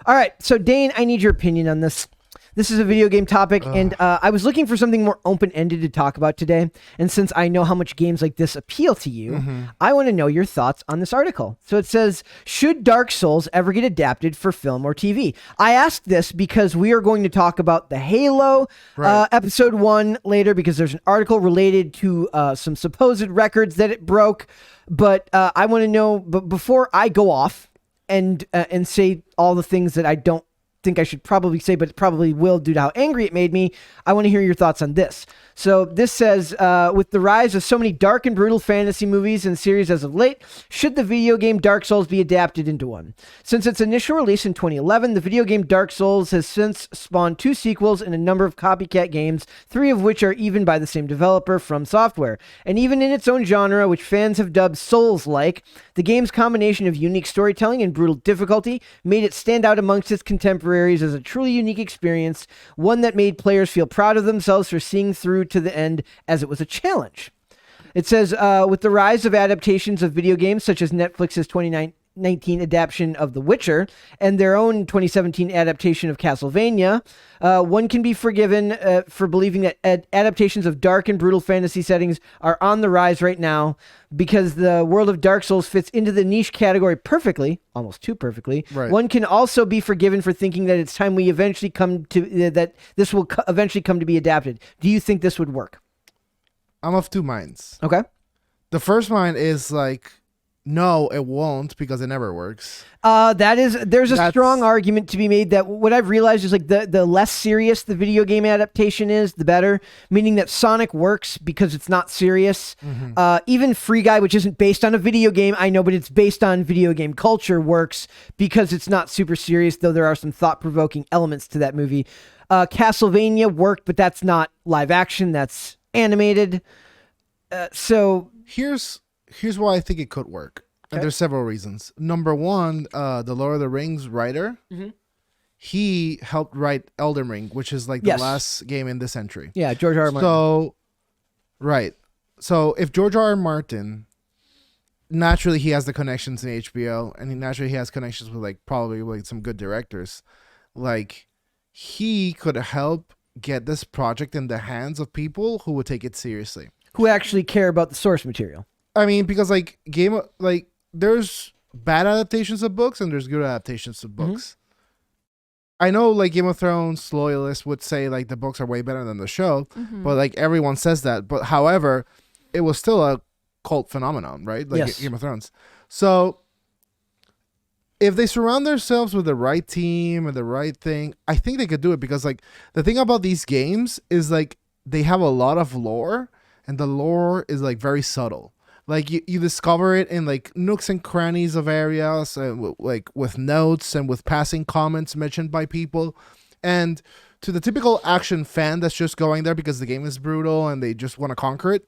All right, so Dane, I need your opinion on this. This is a video game topic, and I was looking for something more open-ended to talk about today. And since I know how much games like this appeal to you, I want to know your thoughts on this article. So it says, should Dark Souls ever get adapted for film or TV? I asked this because we are going to talk about the Halo episode 1 later, because there's an article related to some supposed records that it broke. But I want to know, but before I go off and say all the things that I don't think I should probably say, but probably will due to how angry it made me, I want to hear your thoughts on this. So this says, with the rise of so many dark and brutal fantasy movies and series as of late, should the video game Dark Souls be adapted into one? Since its initial release in 2011, the video game Dark Souls has since spawned 2 sequels and a number of copycat games, 3 of which are even by the same developer, From Software. And even in its own genre, which fans have dubbed Souls-like, the game's combination of unique storytelling and brutal difficulty made it stand out amongst its contemporaries as a truly unique experience, one that made players feel proud of themselves for seeing through to the end as it was a challenge. It says, with the rise of adaptations of video games such as Netflix's 2019 adaptation of The Witcher and their own 2017 adaptation of Castlevania, one can be forgiven for believing that adaptations of dark and brutal fantasy settings are on the rise right now, because the world of Dark Souls fits into the niche category perfectly, almost too perfectly. Right. One can also be forgiven for thinking that it's time we eventually come to that this will eventually come to be adapted. Do you think this would work? I'm of 2 minds. Okay. The first mind is like, no, it won't, because it never works. There's a strong argument to be made that what I've realized is like the less serious the video game adaptation is, the better. Meaning that Sonic works because it's not serious. Even Free Guy, which isn't based on a video game, I know, but it's based on video game culture, works because it's not super serious, though there are some thought-provoking elements to that movie. Castlevania worked, but that's not live action, that's animated. So Here's why I think it could work. And there's several reasons. Number one, the Lord of the Rings writer, he helped write Elden Ring, which is like the last game in this century. Yeah, George R. R. Martin. So, right. So if George R. R. Martin, naturally he has the connections in HBO, and he has connections with like probably like some good directors. Like, he could help get this project in the hands of people who would take it seriously, who actually care about the source material. I mean, because like there's bad adaptations of books and there's good adaptations of books. I know like Game of Thrones loyalists would say like the books are way better than the show, but like everyone says that. But however, it was still a cult phenomenon, right? Like Game of Thrones. So if they surround themselves with the right team and the right thing, I think they could do it, because like the thing about these games is like they have a lot of lore, and the lore is like very subtle. Like you discover it in like nooks and crannies of areas, and like with notes and with passing comments mentioned by people. And to the typical action fan that's just going there because the game is brutal and they just want to conquer it,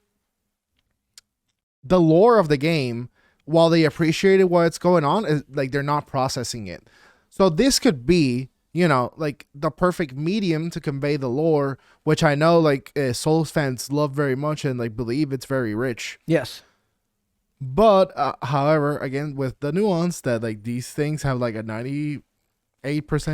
the lore of the game, while they appreciated what's going on, is like they're not processing it. So this could be, you know, like the perfect medium to convey the lore, which I know like Souls fans love very much and like believe it's very rich. Yes. But however, again, with the nuance that like these things have like a 98%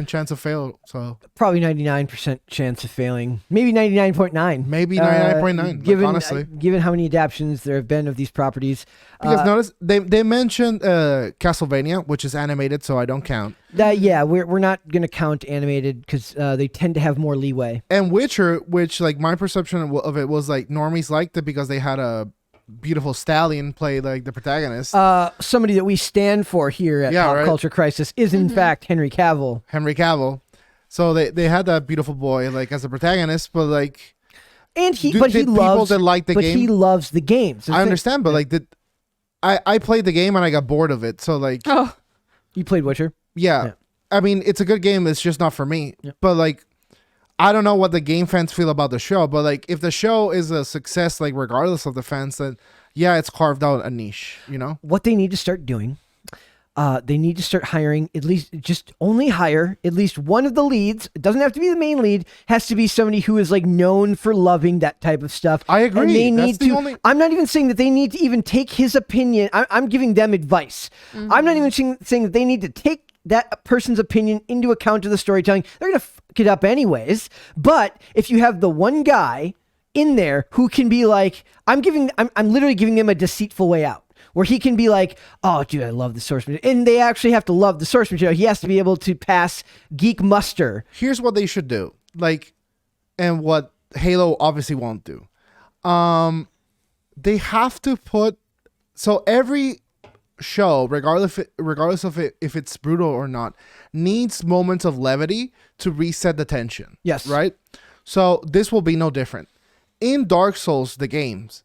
chance of fail. So probably 99% chance of failing. Maybe 99.9. Maybe 99.9. Given honestly, given how many adaptations there have been of these properties. Because notice they mentioned Castlevania, which is animated, so I don't count. We're not gonna count animated because they tend to have more leeway. And Witcher, which like my perception of it was like normies liked it because they had a beautiful stallion play like the protagonist. Somebody that we stand for here at Pop Culture Crisis is in fact Henry Cavill. So they had that beautiful boy like as a protagonist, but like, and he loves the games. I understand, but like I played the game and I got bored of it. So like, you played Witcher? Yeah. I mean, it's a good game. It's just not for me. Yeah. But like, I don't know what the game fans feel about the show, but like if the show is a success, like regardless of the fans, then yeah, it's carved out a niche, you know? What they need to start doing, they need to start hiring only hire at least one of the leads. It doesn't have to be the main lead, has to be somebody who is like known for loving that type of stuff. I agree. And they need I'm not even saying that they need to even take his opinion. I'm giving them advice. I'm not even saying that they need to take that person's opinion into account of the storytelling, they're going to fuck it up anyways. But if you have the one guy in there who can be like, I'm literally giving him a deceitful way out, where he can be like, oh, dude, I love the source material. And they actually have to love the source material. He has to be able to pass geek muster. Here's what they should do. Like, and what Halo obviously won't do. They have to put, so every show, regardless of if it's brutal or not, needs moments of levity to reset the tension. Yes. Right? So this will be no different. In Dark Souls, the games,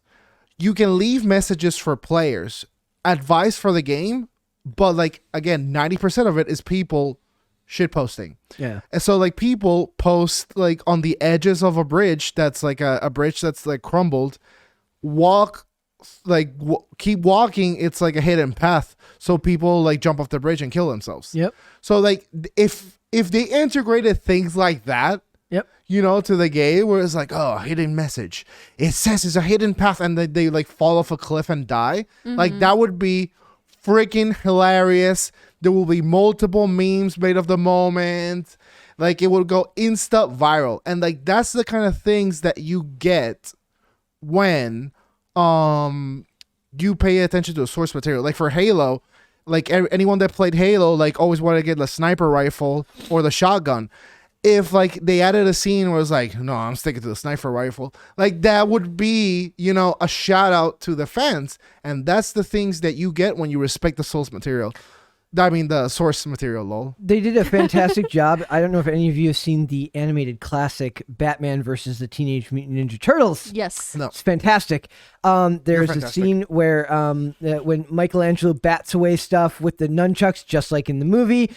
you can leave messages for players, advice for the game, but like, again, 90% of it is people shitposting. Yeah. And so like people post like on the edges of a bridge that's like a bridge that's like crumbled, keep walking, it's like a hidden path, so people like jump off the bridge and kill themselves. Yep. So like if they integrated things like that, Yep. you know, to the game, where it's like, oh, hidden message, it says it's a hidden path, and they like fall off a cliff and die, like that would be freaking hilarious. There will be multiple memes made of the moment, like it would go insta viral. And like that's the kind of things that you get when you pay attention to the source material. Like for Halo, like anyone that played Halo like always wanted to get the sniper rifle or the shotgun. If like they added a scene where it's like, no, I'm sticking to the sniper rifle, like that would be, you know, a shout out to the fans. And that's the things that you get when you respect the source material. I mean, the source material, lol. They did a fantastic job. I don't know if any of you have seen the animated classic Batman versus the Teenage Mutant Ninja Turtles. Yes. No. It's fantastic. There's a fantastic. scene where when Michelangelo bats away stuff with the nunchucks, just like in the movie.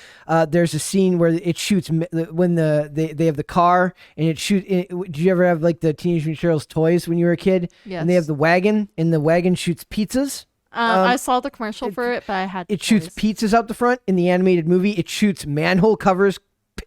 There's a scene where it shoots when they have the car and it shoots. Did you ever have like the Teenage Mutant Turtles toys when you were a kid? Yes. And they have the wagon, and the wagon shoots pizzas. I saw the commercial for it, but I had It shoots pizzas out the front. In the animated movie, it shoots manhole covers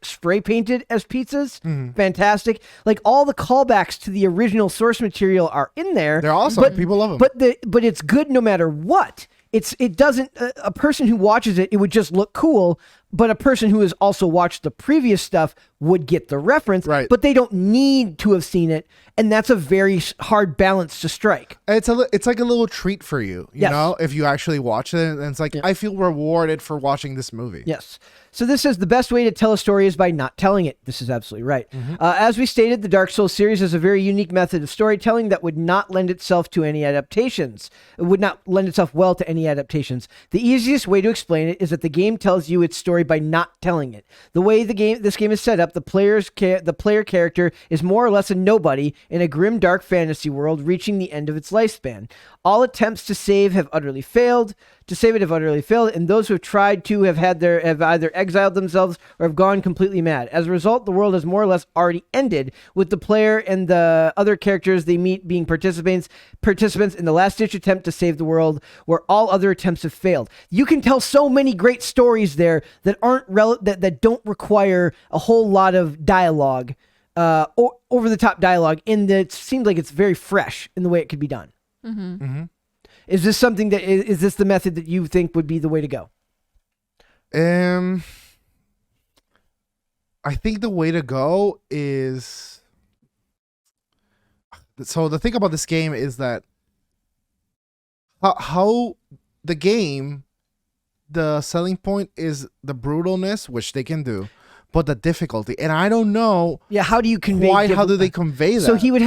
spray painted as pizzas. Fantastic. Like all the callbacks to the original source material are in there. They're awesome. People love them. But it's good no matter what. It doesn't a person who watches it would just look cool, but a person who has also watched the previous stuff would get the reference, right? But they don't need to have seen it, and that's a very hard balance to strike. It's like a little treat for you, you Yes. know, if you actually watch it, and it's like, I feel rewarded for watching this movie. Yes. So this says the best way to tell a story is by not telling it. This is absolutely right. As we stated, the Dark Souls series is a very unique method of storytelling that would not lend itself to any adaptations. It would not lend itself well to any adaptations. The easiest way to explain it is that the game tells you its story by not telling it. The way this game is set up, the player character is more or less a nobody in a grim, dark fantasy world reaching the end of its lifespan. All attempts to save have utterly failed. And those who have tried to have either exiled themselves or have gone completely mad. As a result, the world has more or less already ended, with the player and the other characters they meet being participants in the last-ditch attempt to save the world, where all other attempts have failed. You can tell so many great stories there that aren't that don't require a whole lot of dialogue, or over-the-top dialogue, and it seems like it's very fresh in the way it could be done. Is this something that is this the method that you think would be the way to go? I think the way to go is, so the thing about this game is that how the game, the selling point is the brutalness, which they can do, but the difficulty, and I don't know. Yeah, how do you convey? How do they convey that? So it would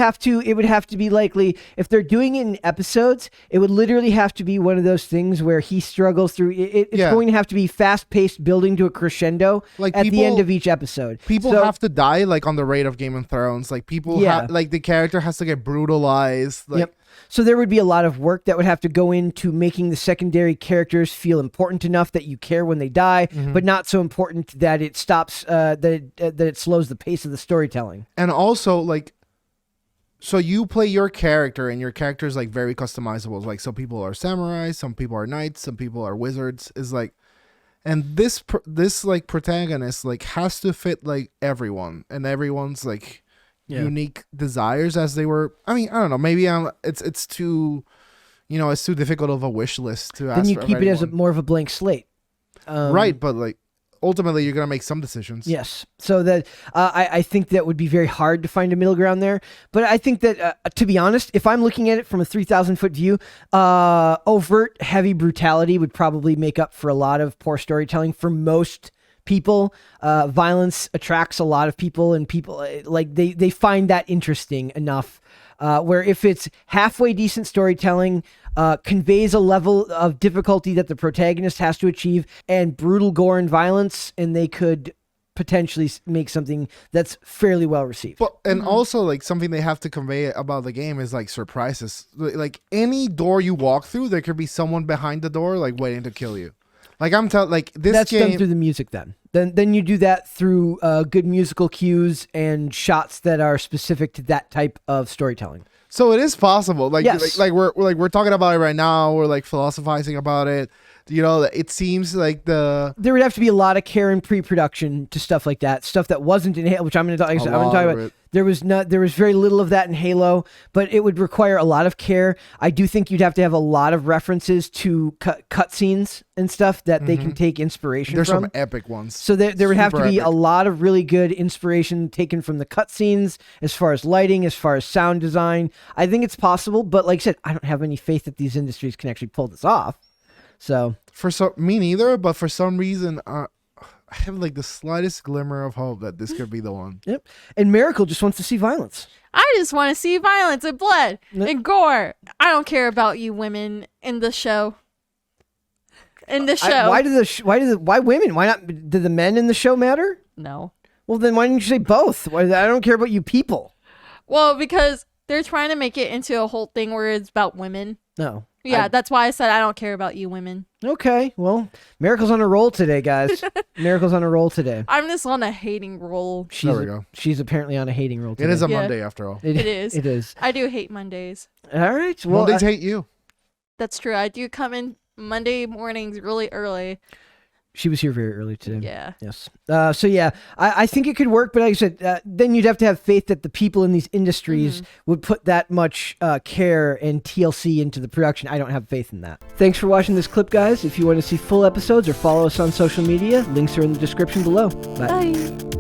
have to be likely, if they're doing it in episodes, it would literally have to be one of those things where he struggles through. It's going to have to be fast-paced, building to a crescendo like at the end of each episode. People have to die, like on the rate of Game of Thrones. Like people, like the character has to get brutalized. Like, yep. So there would be a lot of work that would have to go into making the secondary characters feel important enough that you care when they die, but not so important that it stops, that it slows the pace of the storytelling. And also, like, so you play your character, and your character is like very customizable. Like, some people are samurais, some people are knights, some people are wizards. Is like, and this like protagonist like has to fit like everyone, and everyone's like unique desires as they were. I mean, I don't know. Maybe it's too, it's too difficult of a wish list to ask. Then you for keep it as anyone. more of a blank slate, right? But like, ultimately you're gonna make some decisions. Yes. So that I think that would be very hard to find a middle ground there. But I think that, to be honest, if I'm looking at it from a 3,000-foot view, overt, heavy brutality would probably make up for a lot of poor storytelling for most people. Violence attracts a lot of people, and people like they find that interesting enough. Where if it's halfway decent storytelling, conveys a level of difficulty that the protagonist has to achieve, and brutal gore and violence, and they could potentially make something that's fairly well received. But and also like something they have to convey about the game is like surprises. Like any door you walk through, there could be someone behind the door like waiting to kill you. Like I'm telling, like this that's game. done through the music. Then you do that through good musical cues and shots that are specific to that type of storytelling. So it is possible. Like, yes. like we're talking about it right now. We're like philosophizing about it. You know, it seems like there would have to be a lot of care in pre-production to stuff like that. Stuff that wasn't in Halo, which I'm going to talk about. There was very little of that in Halo, but it would require a lot of care. I do think you'd have to have a lot of references to cutscenes and stuff that they can take inspiration from. There's some epic ones. So there would have to be a lot of really good inspiration taken from the cutscenes, as far as lighting, as far as sound design. I think it's possible, but like I said, I don't have any faith that these industries can actually pull this off. So me neither, but for some reason, I have like the slightest glimmer of hope that this could be the one. Yep. And Miracle just wants to see violence. I just want to see violence and blood and gore. I don't care about you women in the show. Why women? Why not? Do the men in the show matter? No. Well, then why didn't you say both? I don't care about you people. Well, because they're trying to make it into a whole thing where it's about women. No. Yeah, that's why I said I don't care about you women. Okay, well, Miracle's on a roll today, guys. Miracle's on a roll today. I'm just on a hating roll. There we go. She's apparently on a hating roll today. It is a Monday after all. It is. It is. I do hate Mondays. All right. Well, Mondays hate you. That's true. I do come in Monday mornings really early. She was here very early today. Yeah. Yes. So yeah, I think it could work, but like I said, then you'd have to have faith that the people in these industries would put that much care and TLC into the production. I don't have faith in that. Thanks for watching this clip, guys. If you want to see full episodes or follow us on social media, links are in the description below. Bye. Bye.